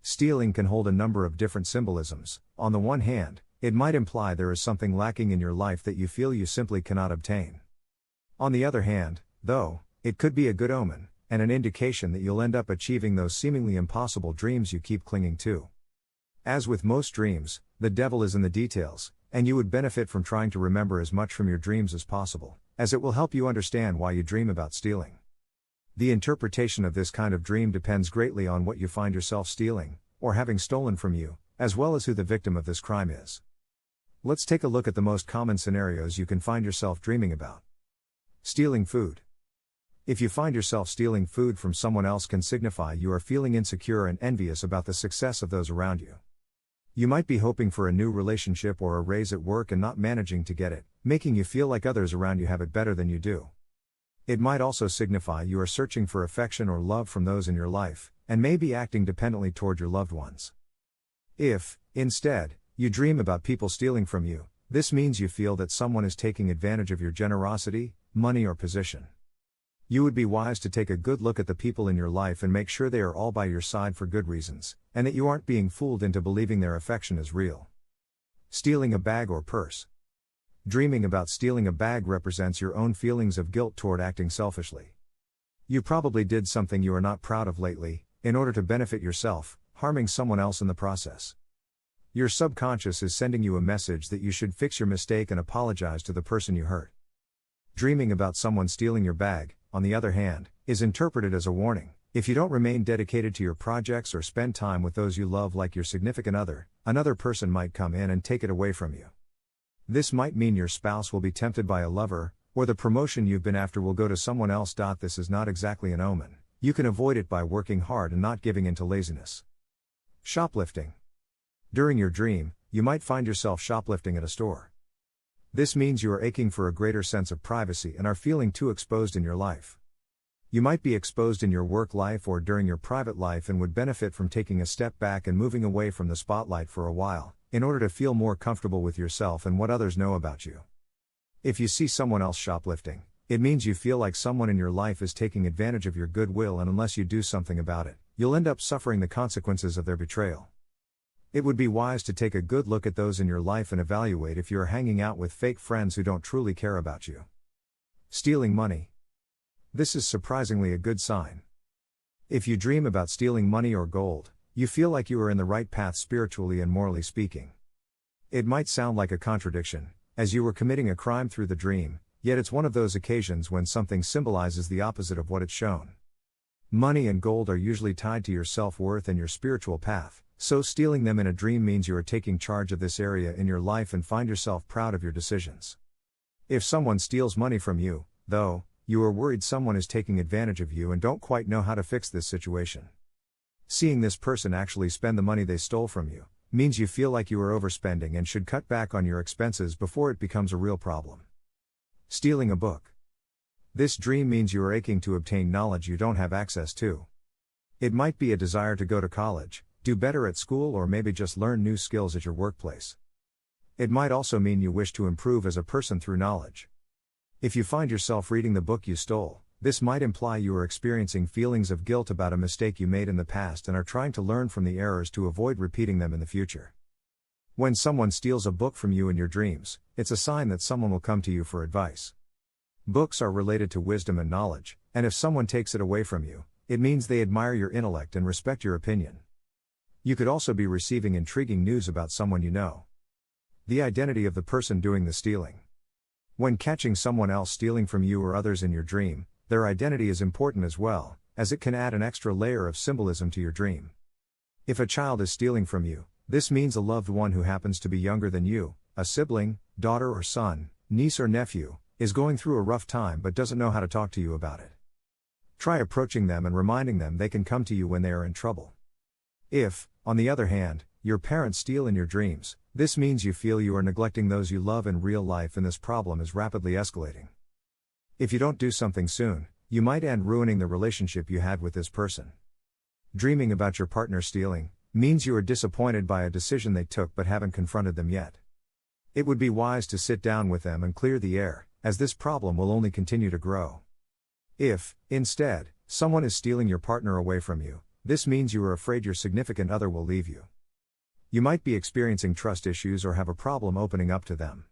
Stealing can hold a number of different symbolisms. On the one hand, it might imply there is something lacking in your life that you feel you simply cannot obtain. On the other hand, though, it could be a good omen, and an indication that you'll end up achieving those seemingly impossible dreams you keep clinging to. As with most dreams, the devil is in the details, and you would benefit from trying to remember as much from your dreams as possible, as it will help you understand why you dream about stealing. The interpretation of this kind of dream depends greatly on what you find yourself stealing, or having stolen from you, as well as who the victim of this crime is. Let's take a look at the most common scenarios you can find yourself dreaming about. Stealing food. If you find yourself stealing food from someone else, can signify you are feeling insecure and envious about the success of those around you. You might be hoping for a new relationship or a raise at work and not managing to get it, making you feel like others around you have it better than you do. It might also signify you are searching for affection or love from those in your life, and may be acting dependently toward your loved ones. If, instead, you dream about people stealing from you, this means you feel that someone is taking advantage of your generosity, money, or position. You would be wise to take a good look at the people in your life and make sure they are all by your side for good reasons, and that you aren't being fooled into believing their affection is real. Stealing a bag or purse. Dreaming about stealing a bag represents your own feelings of guilt toward acting selfishly. You probably did something you are not proud of lately, in order to benefit yourself, harming someone else in the process. Your subconscious is sending you a message that you should fix your mistake and apologize to the person you hurt. Dreaming about someone stealing your bag, on the other hand, is interpreted as a warning. If you don't remain dedicated to your projects or spend time with those you love, like your significant other, another person might come in and take it away from you. This might mean your spouse will be tempted by a lover, or the promotion you've been after will go to someone else. This is not exactly an omen. You can avoid it by working hard and not giving in to laziness. Shoplifting. During your dream, you might find yourself shoplifting at a store. This means you are aching for a greater sense of privacy and are feeling too exposed in your life. You might be exposed in your work life or during your private life and would benefit from taking a step back and moving away from the spotlight for a while, in order to feel more comfortable with yourself and what others know about you. If you see someone else shoplifting, it means you feel like someone in your life is taking advantage of your goodwill, and unless you do something about it, you'll end up suffering the consequences of their betrayal. It would be wise to take a good look at those in your life and evaluate if you are hanging out with fake friends who don't truly care about you. Stealing money. This is surprisingly a good sign. If you dream about stealing money or gold, you feel like you are in the right path spiritually and morally speaking. It might sound like a contradiction, as you were committing a crime through the dream, yet it's one of those occasions when something symbolizes the opposite of what it's shown. Money and gold are usually tied to your self-worth and your spiritual path, so stealing them in a dream means you are taking charge of this area in your life and find yourself proud of your decisions. If someone steals money from you, though, you are worried someone is taking advantage of you and don't quite know how to fix this situation. Seeing this person actually spend the money they stole from you means you feel like you are overspending and should cut back on your expenses before it becomes a real problem. Stealing a book. This dream means you are aching to obtain knowledge you don't have access to. It might be a desire to go to college, do better at school, or maybe just learn new skills at your workplace. It might also mean you wish to improve as a person through knowledge. If you find yourself reading the book you stole, this might imply you are experiencing feelings of guilt about a mistake you made in the past and are trying to learn from the errors to avoid repeating them in the future. When someone steals a book from you in your dreams, it's a sign that someone will come to you for advice. Books are related to wisdom and knowledge, and if someone takes it away from you, it means they admire your intellect and respect your opinion. You could also be receiving intriguing news about someone you know. The identity of the person doing the stealing. When catching someone else stealing from you or others in your dream, their identity is important as well, as it can add an extra layer of symbolism to your dream. If a child is stealing from you, this means a loved one who happens to be younger than you, a sibling, daughter or son, niece or nephew, is going through a rough time but doesn't know how to talk to you about it. Try approaching them and reminding them they can come to you when they are in trouble. If, on the other hand, your parents steal in your dreams, this means you feel you are neglecting those you love in real life and this problem is rapidly escalating. If you don't do something soon, you might end ruining the relationship you had with this person. Dreaming about your partner stealing means you are disappointed by a decision they took but haven't confronted them yet. It would be wise to sit down with them and clear the air, as this problem will only continue to grow. If, instead, someone is stealing your partner away from you, This means you are afraid your significant other will leave you. You might be experiencing trust issues or have a problem opening up to them.